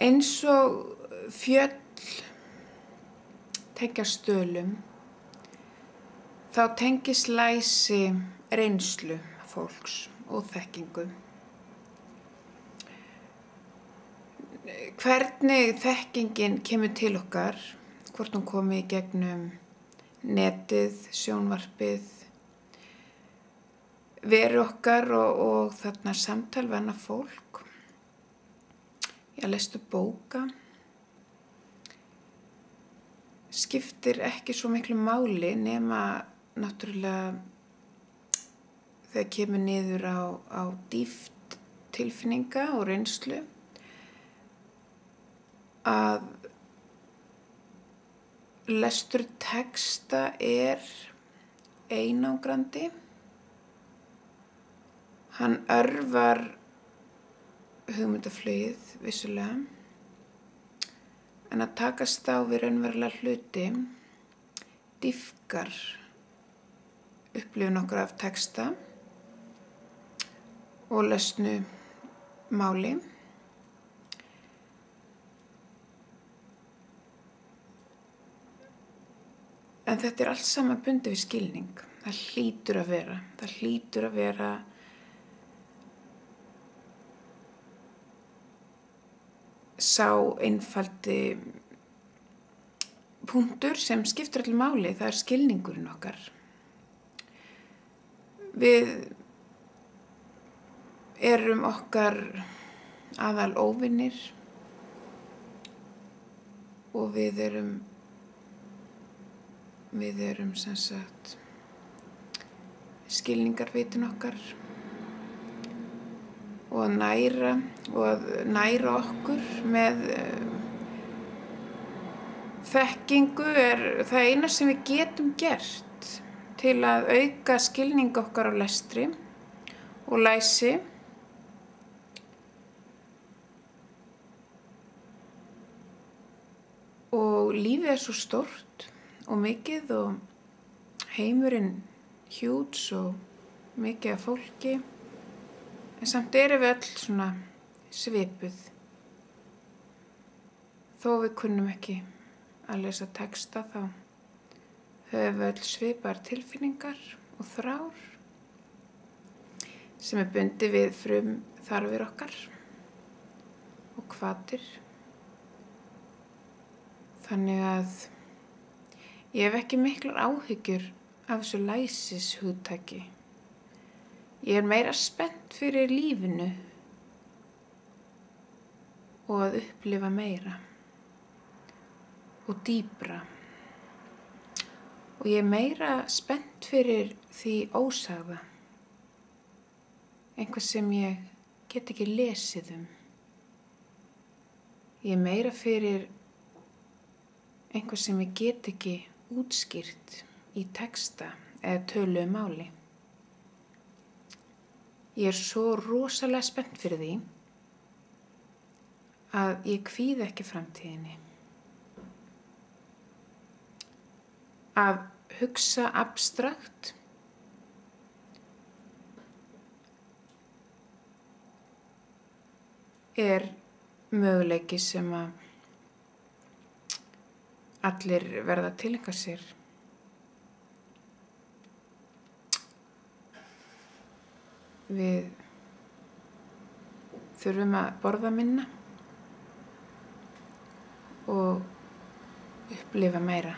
Eins og fjöll tengjast stölum, þá tengist læsi reynslu fólks og þekkingu. Hvernig þekkingin kemur til okkar, hvort hún komi í gegnum netið, sjónvarpið, veru okkar og þarna samtal við annað fólk, lestu bóka, skiptir ekki svo miklu máli nema náttúrulega þegar kemur niður á dýpt tilfinninga og reynslu að lestur texta einangrandi. Hann örvar hugmyndaflugið vissulega, en að takast á við raunverulega hluti dýpkar upplifun okkar af texta og lesnu máli. En þetta allt saman bundið við skilning. Það hlýtur að vera sá einfaldi punktur sem skiptir öllu máli, það skilningurinn okkar. Við erum okkar aðal óvinir og við erum sem sagt skilningarvitin okkar og að næra okkur með þekkingu það eina sem við getum gert til að auka skilning okkar á lestri og læsi. Og lífið svo stórt og mikið og heimurinn hjúts og mikið af fólki, en samt erum við öll svona svipuð. Þó við kunnum ekki að lesa texta þá höfum við öll svipaðar tilfinningar og þrár sem bundið við frumþarfir okkar og hvatir. Þannig að ég hef ekki miklar áhyggjur af þessu læsishugtaki. Ég meira spennt fyrir lífinu og að upplifa meira og dýpra. Og ég meira spennt fyrir því ósagða, einhvað sem ég get ekki lesið um. Ég meira fyrir einhvað sem ég get ekki útskýrt í texta eða töluðu máli. Ég svo rosalega spennt fyrir því að ég kvíði ekki framtíðinni. Að hugsa abstrakt möguleiki sem að allir verða að tileinka sér. Við þurfum að borða minna og upplifa meira.